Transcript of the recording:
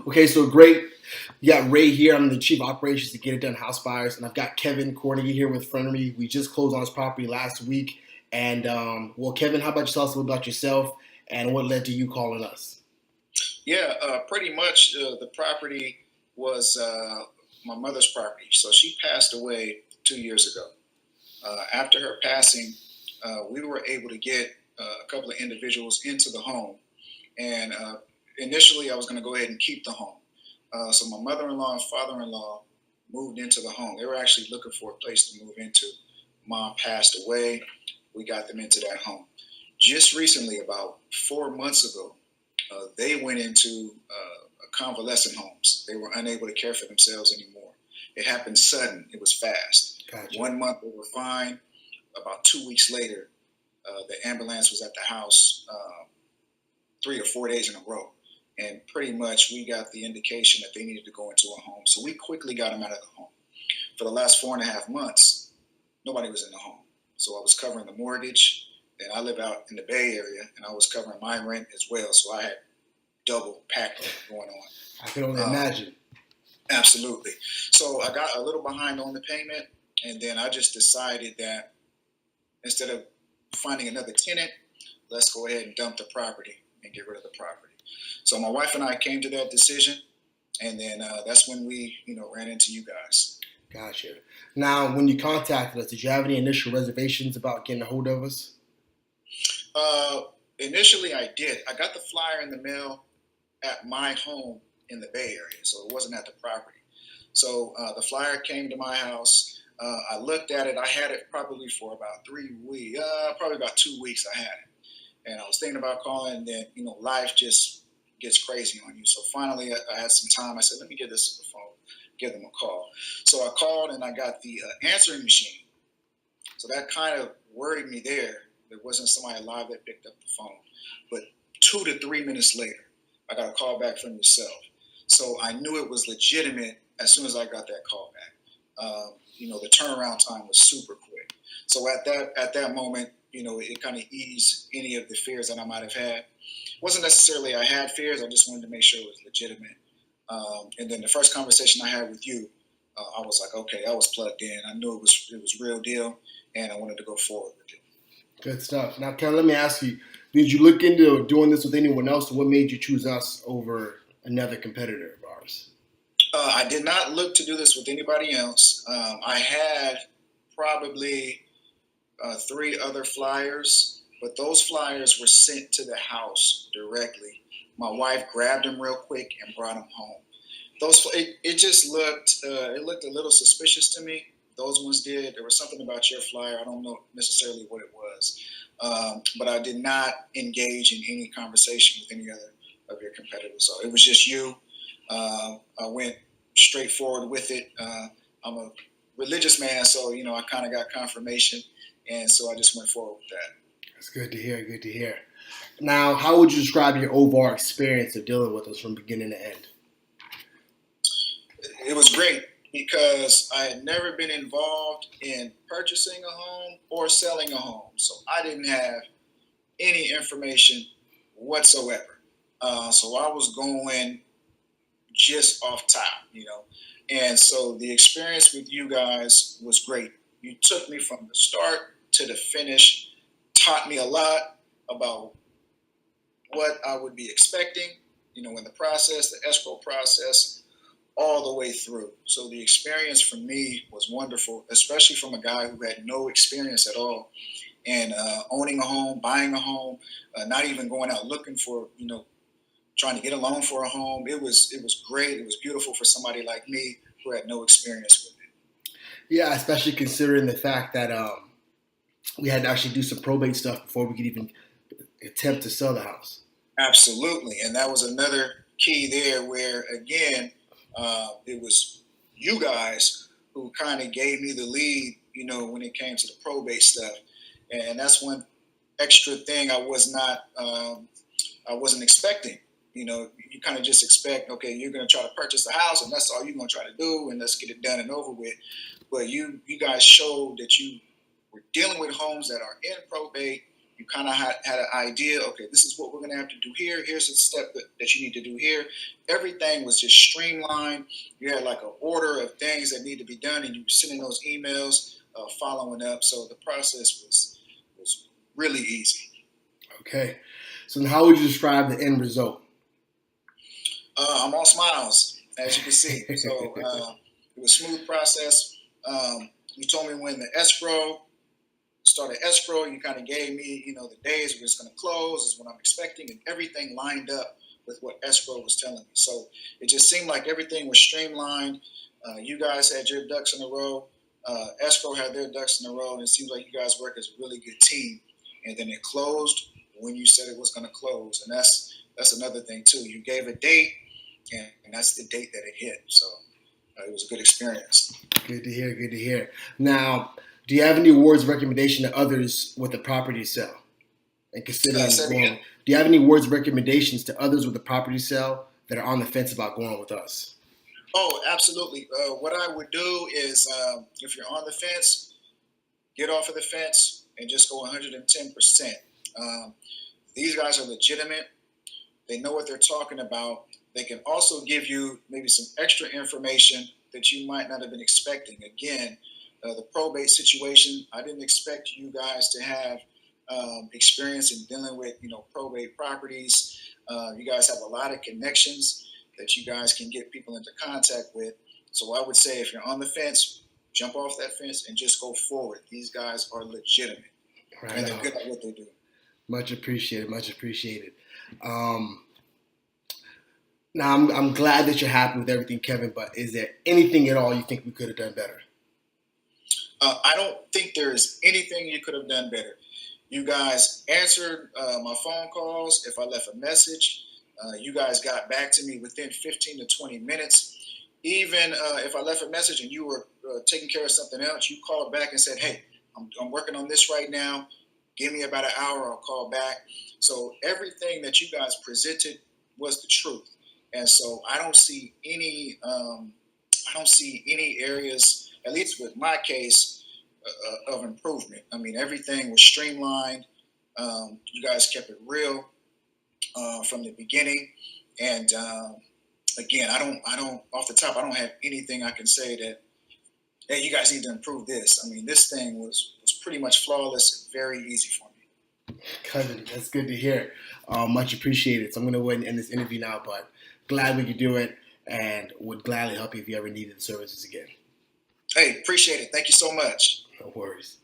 Okay, so great. You got Ray here. I'm the chief operations to Get It Done House Buyers, and I've got Kevin Cornegie here with front of me. We just closed on his property last week, and well, Kevin, how about you tell us a little about yourself and what led to you calling us? Yeah, pretty much the property was my mother's property. So she passed away 2 years ago. After her passing, we were able to get a couple of individuals into the home. And initially, I was going to go ahead and keep the home. So my mother-in-law and father-in-law moved into the home. They were actually looking for a place to move into. Mom passed away. We got them into that home. Just recently, about 4 months ago, they went into convalescent homes. They were unable to care for themselves anymore. It happened sudden. It was fast. Gotcha. 1 month they were fine. About 2 weeks later, the ambulance was at the house 3 or 4 days in a row. And pretty much we got the indication that they needed to go into a home. So we quickly got them out of the home. For the last 4.5 months, nobody was in the home. So I was covering the mortgage. And I live out in the Bay Area, and I was covering my rent as well. So I had double packing going on. I can only imagine. Absolutely. So I got a little behind on the payment, and then I just decided that instead of finding another tenant, let's go ahead and dump the property and get rid of the property. So my wife and I came to that decision, and then that's when we, ran into you guys. Gotcha. Now, when you contacted us, did you have any initial reservations about getting a hold of us? Initially, I did. I got the flyer in the mail at my home in the Bay Area, so it wasn't at the property. So the flyer came to my house. I looked at it. I had it probably for about 3 weeks, probably about 2 weeks I had it. And I was thinking about calling, and then, life just gets crazy on you. So finally, I had some time. I said, let me give this to the phone, give them a call. So I called, and I got the answering machine. So that kind of worried me there. There wasn't somebody alive that picked up the phone. But 2 to 3 minutes later, I got a call back from yourself. So I knew it was legitimate as soon as I got that call back. The turnaround time was super quick. So at that moment, it kind of eased any of the fears that I might have had. It wasn't necessarily I had fears. I just wanted to make sure it was legitimate. And then the first conversation I had with you, I was like, okay, I was plugged in. I knew it was real deal, and I wanted to go forward with it. Good stuff. Now, Kevin, let me ask you, did you look into doing this with anyone else, or what made you choose us over another competitor of ours? I did not look to do this with anybody else. I had probably 3 other flyers, but those flyers were sent to the house directly. My wife grabbed them real quick and brought them home. It just looked it looked a little suspicious to me. Those ones did. There was something about your flyer. I don't know necessarily what it was, but I did not engage in any conversation with any other of your competitors. So it was just you. I went straight forward with it. I'm a religious man, so I kind of got confirmation, and so I just went forward with that. That's good to hear. Good to hear. Now, how would you describe your overall experience of dealing with us from beginning to end? It was great because I had never been involved in purchasing a home or selling a home, so I didn't have any information whatsoever. So I was going just off top. And so the experience with you guys was great. You took me from the start to the finish, taught me a lot about what I would be expecting, in the process, the escrow process, all the way through. So the experience for me was wonderful, especially from a guy who had no experience at all. And owning a home, buying a home, not even going out looking for, trying to get a loan for a home. It was great. It was beautiful for somebody like me who had no experience with it. Yeah, especially considering the fact that we had to actually do some probate stuff before we could even attempt to sell the house. Absolutely. And that was another key there where, again, it was you guys who kind of gave me the lead, when it came to the probate stuff. And that's one extra thing I wasn't expecting. You kind of just expect, okay, you're going to try to purchase the house and that's all you're going to try to do and let's get it done and over with. But you guys showed that you were dealing with homes that are in probate You kind of had an idea, okay, this is what we're going to have to do here. Here's a step that you need to do here. Everything was just streamlined. You had like an order of things that need to be done, and you were sending those emails, following up. So the process was really easy. Okay. So how would you describe the end result? I'm all smiles, as you can see. So it was a smooth process. You told me when the started escrow, you kind of gave me, the days it was going to close, is what I'm expecting, and everything lined up with what escrow was telling me. So it just seemed like everything was streamlined. You guys had your ducks in a row. Escrow had their ducks in a row, and it seems like you guys work as a really good team. And then it closed when you said it was going to close, and that's another thing too. You gave a date, and that's the date that it hit. So it was a good experience. Good to hear. Good to hear. Now, do you have any words of recommendation to others with a property sale? And considering going, do you have any words of recommendations to others with a property sale that are on the fence about going with us? Oh, absolutely. What I would do is, if you're on the fence, get off of the fence and just go 110%. These guys are legitimate. They know what they're talking about. They can also give you maybe some extra information that you might not have been expecting. Again, the probate situation, I didn't expect you guys to have experience in dealing with, probate properties. You guys have a lot of connections that you guys can get people into contact with. So I would say if you're on the fence, jump off that fence and just go forward. These guys are legitimate, Right and they're on. good at what they do. Much appreciated. Much appreciated. Now, I'm glad that you're happy with everything, Kevin, but is there anything at all you think we could have done better? I don't think there's anything you could have done better. You guys answered my phone calls. If I left a message, you guys got back to me within 15 to 20 minutes. Even if I left a message and you were taking care of something else, you called back and said, hey, I'm working on this right now. Give me about an hour, I'll call back. So everything that you guys presented was the truth. And so I don't see any areas, at least with my case, of improvement. I mean, everything was streamlined. You guys kept it real from the beginning. And again, I don't off the top, I don't have anything I can say that, hey, you guys need to improve this. I mean, this thing was pretty much flawless, very easy for me. Cousin, that's good to hear. Much appreciated. So I'm going to go ahead and end this interview now, but glad we could do it and would gladly help you if you ever needed the services again. Hey, appreciate it. Thank you so much. No worries.